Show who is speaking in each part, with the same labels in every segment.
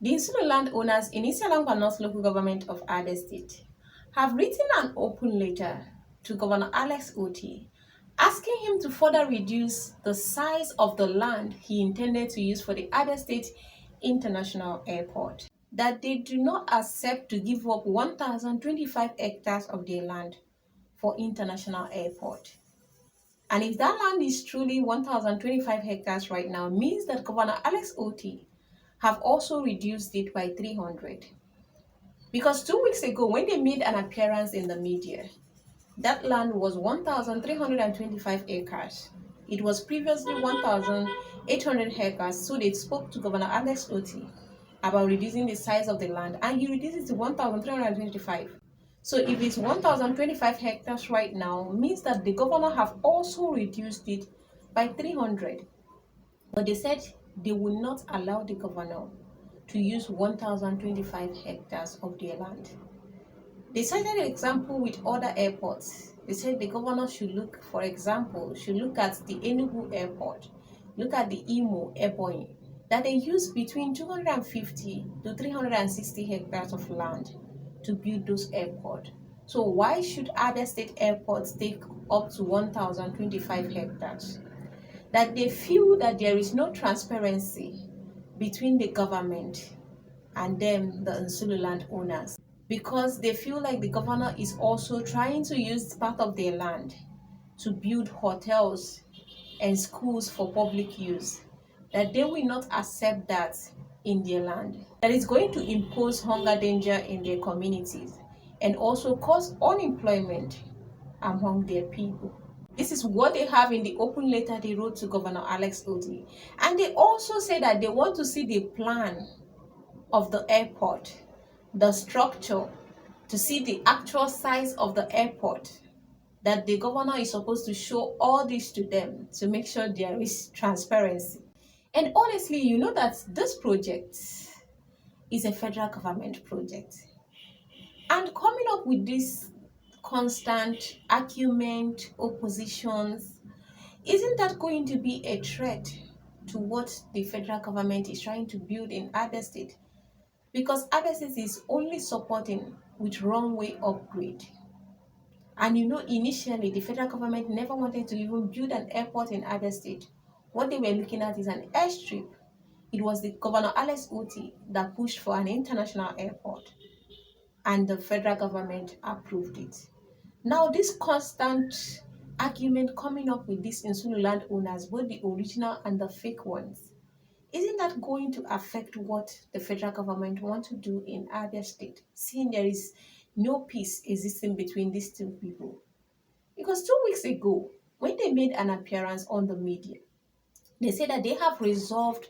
Speaker 1: The Nsulu Land Owners in North Local Government of Abia State have written an open letter to Governor Alex Otti asking him to further reduce the size of the land he intended to use for the Abia State International Airport. That they do not accept to give up 1,025 hectares of their land for international airport. And if that land is truly 1,025 hectares right now, means that Governor Alex Otti have also reduced it by 300. Because 2 weeks ago, when they made an appearance in the media, that land was 1,325 acres. It was previously 1,800 acres, so they spoke to Governor Alex Otti about reducing the size of the land, and he reduced it to 1,325. So if it's 1,025 hectares right now, means that the governor have also reduced it by 300. But they said they will not allow the governor to use 1,025 hectares of their land. They cited an example with other airports. They said the governor should look, for example, should look at the NLO Airport, look at the Imo Airport, that they use between 250 to 360 hectares of land to build those airports. So why should other state airports take up to 1,025 hectares? That they feel that there is no transparency between the government and them, the Nsulu Land Owners, because they feel like the governor is also trying to use part of their land to build hotels and schools for public use, that they will not accept that in their land. That is going to impose hunger danger in their communities and also cause unemployment among their people. This is what they have in the open letter they wrote to Governor Alex Otti. And they also say that they want to see the plan of the airport, the structure, to see the actual size of the airport, that the governor is supposed to show all this to them to make sure there is transparency. And honestly, you know that this project is a federal government project. And coming up with this constant argument, oppositions, isn't that going to be a threat to what the federal government is trying to build in Abia State? Because Abia State is only supporting with runway upgrade. And you know, initially, the federal government never wanted to even build an airport in Abia State. What they were looking at is an airstrip. It was the Governor Alex Otti that pushed for an international airport, and the federal government approved it. Now, this constant argument coming up with these Nsulu land owners, both the original and the fake ones, isn't that going to affect what the federal government want to do in Abia State, seeing there is no peace existing between these two people? Because 2 weeks ago, when they made an appearance on the media, they said that they have resolved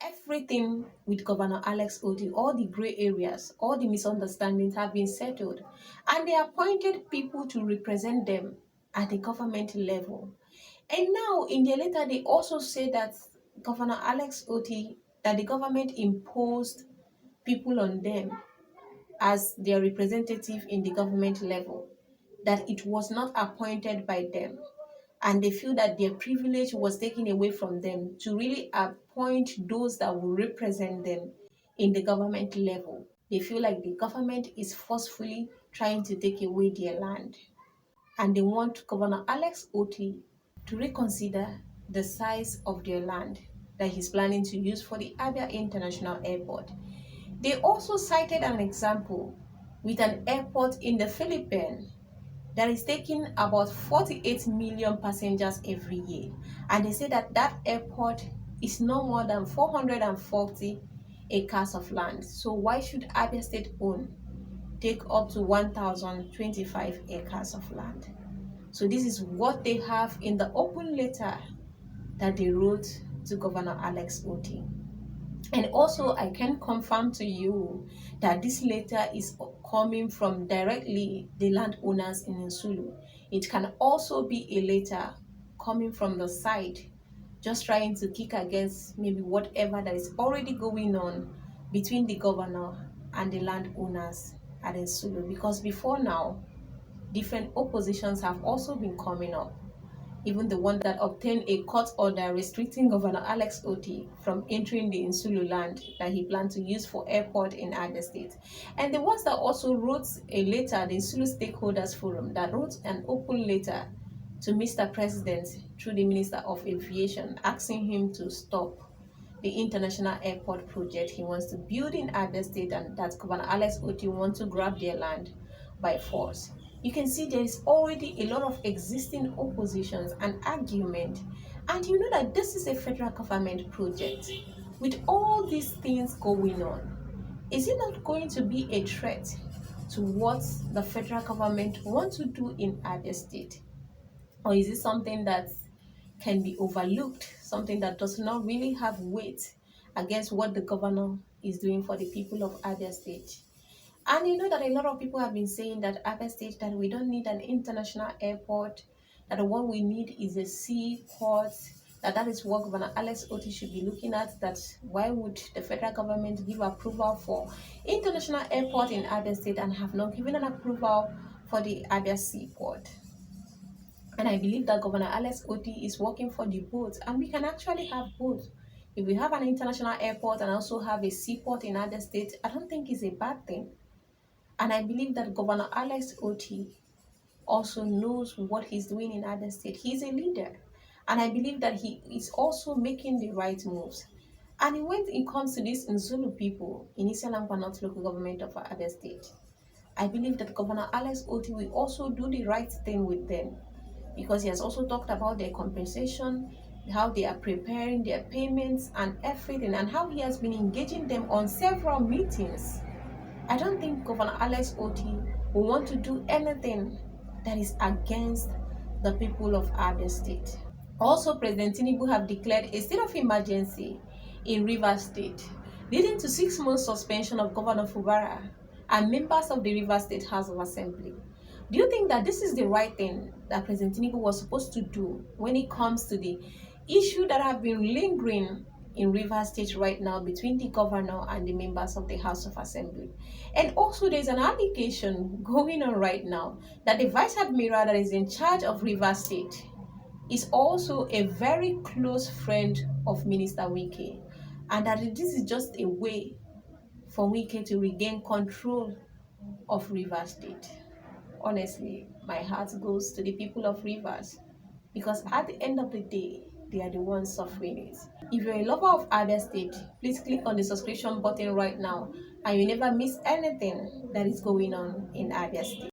Speaker 1: everything with Governor Alex Otti. All the gray areas, all the misunderstandings have been settled, and they appointed people to represent them at the government level. And now, in their letter, they also say that Governor Alex Otti, that the government imposed people on them as their representative in the government level, that it was not appointed by them, and they feel that their privilege was taken away from them to really appoint those that will represent them in the government level. They feel like the government is forcefully trying to take away their land, and they want Governor Alex Otti to reconsider the size of their land that he's planning to use for the Abia International Airport. They also cited an example with an airport in the Philippines that is taking about 48 million passengers every year. And they say that that airport is no more than 440 acres of land. So why should Abia State own take up to 1,025 acres of land? So this is what they have in the open letter that they wrote to Governor Alex Otti. And also, I can confirm to you that this letter is coming from directly the landowners in Nsulu. It can also be a letter coming from the side, just trying to kick against maybe whatever that is already going on between the governor and the landowners at Nsulu. Because before now, different oppositions have also been coming up even the one that obtained a court order restricting Governor Alex Otti from entering the Nsulu land that he planned to use for airport in Abia State. And the ones that also wrote a letter, the Nsulu Stakeholders Forum, that wrote an open letter to Mr. President through the Minister of Aviation, asking him to stop the international airport project he wants to build in Abia State, and that Governor Alex Otti wants to grab their land by force. You can see there is already a lot of existing oppositions and argument, and you know that this is a federal government project. With all these things going on, is it not going to be a threat to what the federal government wants to do in Abia State? Or is it something that can be overlooked, something that does not really have weight against what the governor is doing for the people of Abia State? And you know that a lot of people have been saying that Abia State, that we don't need an international airport, that what we need is a seaport, that is what Governor Alex Otti should be looking at, that why would the federal government give approval for international airport in Abia State and have not given an approval for the Abia seaport? And I believe that Governor Alex Otti is working for the both, and we can actually have both. If we have an international airport and also have a seaport in Abia State, I don't think it's a bad thing. And I believe that Governor Alex Otti also knows what he's doing in Abia State. He's a leader. And I believe that he is also making the right moves. And when it comes to these Nsulu people in Nsulu Land local government of Abia State, I believe that Governor Alex Otti will also do the right thing with them, because he has also talked about their compensation, how they are preparing their payments and everything, and how he has been engaging them on several meetings. I don't think Governor Alex Otti will want to do anything that is against the people of Abia State. Also, President Tinubu have declared a state of emergency in Rivers State, leading to 6 months suspension of Governor Fubara and members of the Rivers State House of Assembly. Do you think that this is the right thing that President Tinubu was supposed to do when it comes to the issue that have been lingering in Rivers State right now between the governor and the members of the House of Assembly? And also, there's an allegation going on right now that the Vice Admiral that is in charge of Rivers State is also a very close friend of Minister Wike, and that this is just a way for Wike to regain control of Rivers State. Honestly, my heart goes to the people of Rivers, because at the end of the day, they are the ones suffering it. If you're a lover of Abia State, please click on the subscription button right now, and you never miss anything that is going on in Abia State.